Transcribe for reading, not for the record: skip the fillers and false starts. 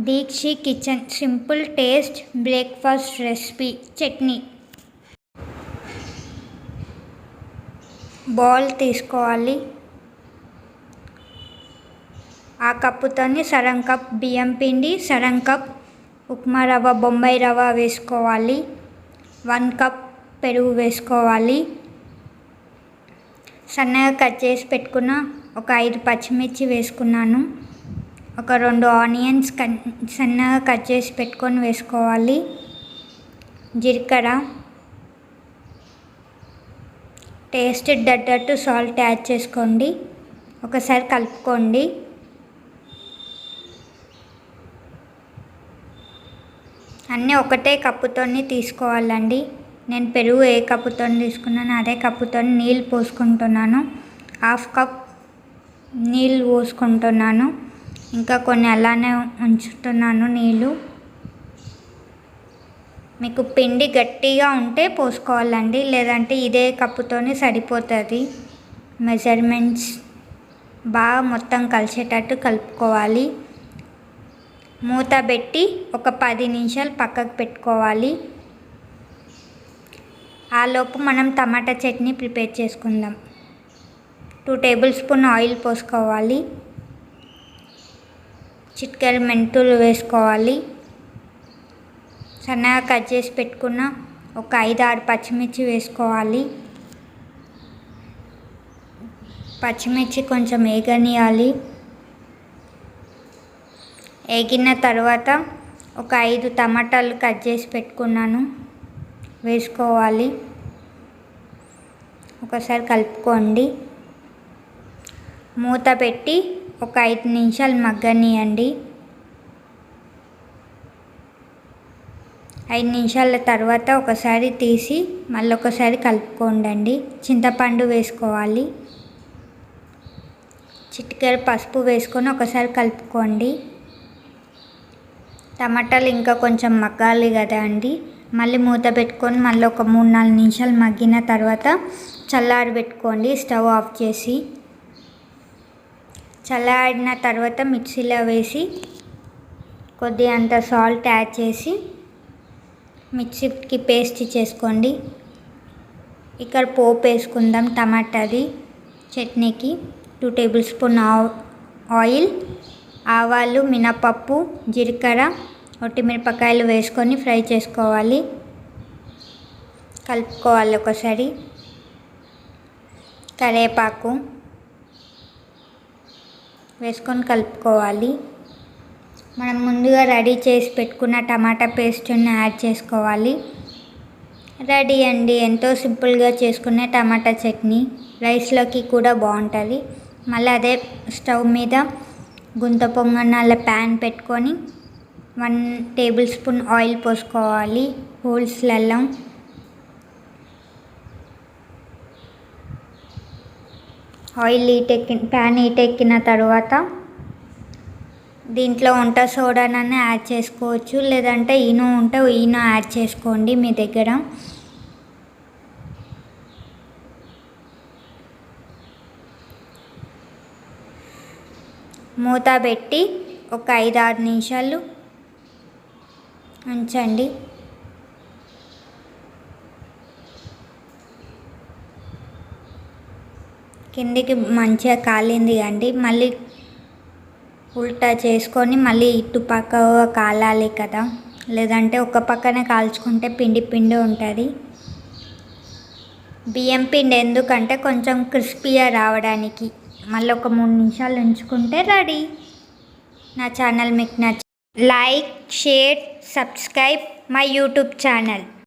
దీక్షి kitchen simple taste breakfast recipe chutney. Bowl తీసుకోవాలి. ఆ కప్పుతోని సగం కప్ బియ్యం పిండి, సగం కప్ ఉప్మా రవ్వ, బొంబాయి రవ్వ వేసుకోవాలి. 1 కప్ పెరుగు వేసుకోవాలి. సన్నగా కట్ చేసి పెట్టుకున్న ఒక 5 పచ్చిమిర్చి వేసుకున్నాను. ఒక 2 ఆనియన్స్ సన్నగా కట్ చేసి పెట్టుకొని వేసుకోవాలి. జీలకర్ర, టేస్ట్ తగ్గట్టు సాల్ట్ యాడ్ చేసుకోండి. ఒకసారి కలుపుకోండి. అన్నీ ఒకటే కప్పుతోని తీసుకోవాలండి. నేను పెరుగు ఏ కప్పుతో తీసుకున్నాను అదే కప్పుతో నీళ్ళు పోసుకుంటున్నాను. 1/2 కప్ నీళ్ళు పోసుకుంటున్నాను. ఇంకా కొన్ని అలానే ఉంచుతున్నాను నీళ్ళు. మీకు పిండి గట్టిగా ఉంటే పోసుకోవాలండి, లేదంటే ఇదే కప్పుతోని సరిపోతుంది. మెజర్మెంట్స్ బాగా మొత్తం కలిసేటట్టు కలుపుకోవాలి. మూత పెట్టి ఒక 10 నిమిషాలు పక్కకు పెట్టుకోవాలి. ఆలోపు మనం టమాటా చట్నీ ప్రిపేర్ చేసుకుందాం. 2 టేబుల్ స్పూన్ ఆయిల్ పోసుకోవాలి. చిటికెడు మెంతులు వేసుకోవాలి. సన్నగా కట్ చేసి పెట్టుకున్న ఒక 5-6 పచ్చిమిర్చి వేసుకోవాలి. పచ్చిమిర్చి కొంచెం వేగనియాలి. వేగిన తర్వాత ఒక 5 టమాటాలు కట్ చేసి పెట్టుకున్నాను వేసుకోవాలి. ఒకసారి కలుపుకోండి. మూత పెట్టి ఒక 5 నిమిషాలు మగ్గనియండి. 5 నిమిషాల తర్వాత ఒకసారి తీసి మళ్ళీ ఒకసారి కలుపుకోండి. చింతపండు వేసుకోవాలి. చిటికెడు పసుపు వేసుకొని ఒకసారి కలుపుకోండి. టమాటాలు ఇంకా కొంచెం మగ్గాలి కదా అండి. మళ్ళీ మూత పెట్టుకొని మళ్ళీ ఒక 3-4 నిమిషాలు మగ్గిన తర్వాత చల్లారి పెట్టుకోండి. స్టవ్ ఆఫ్ చేసి చల్లారిన తర్వాత మిక్సీలో వేసి కొద్దిగా అంత సాల్ట్ యాడ్ చేసి మిక్సీకి పేస్ట్ చేసుకోండి. ఇక్కడ పోపు వేసుకుందాం. టమాటాది చట్నీకి 2 టేబుల్ స్పూన్ ఆయిల్, ఆవాలు, మినపప్పు, జీలకర్ర, ఒట్టిమిరపకాయలు వేసుకొని ఫ్రై చేసుకోవాలి. కలుపుకోవాలి ఒకసారి. కరివేపాకు వేసుకొని కలుపుకోవాలి. మనం ముందుగా రెడీ చేసి పెట్టుకున్న టమాటా పేస్ట్ని యాడ్ చేసుకోవాలి. రెడీ అండి, ఎంతో సింపుల్గా చేసుకునే టమాటా చట్నీ. రైస్లోకి కూడా బాగుంటుంది. మళ్ళీ అదే స్టవ్ మీద గుంత పొంగనాల ప్యాన్ పెట్టుకొని 1 టేబుల్ స్పూన్ ఆయిల్ పోసుకోవాలి. హోల్స్లలో ఆయిల్ ప్యాన్ హీటెక్కిన తర్వాత దీంట్లో వంట సోడానన్నా యాడ్ చేసుకోవచ్చు, లేదంటే ఈనో ఉంటే ఈనో యాడ్ చేసుకోండి మీ దగ్గర. మూత పెట్టి ఒక 5-6 నిమిషాలు ఉంచండి. కిందికి మంచిగా కాలింది అండి. మళ్ళీ ఉల్టా చేసుకొని మళ్ళీ ఇటు పక్కగా కాలాలి కదా, లేదంటే ఒక పక్కనే కాల్చుకుంటే పిండి పిండి ఉంటుంది. బియ్యం పిండి ఎందుకంటే కొంచెం క్రిస్పీగా రావడానికి. మళ్ళీ ఒక 3 నిమిషాలు ఉంచుకుంటే రెడీ. నా ఛానల్ మీకు నచ్చి like, share, subscribe my YouTube channel.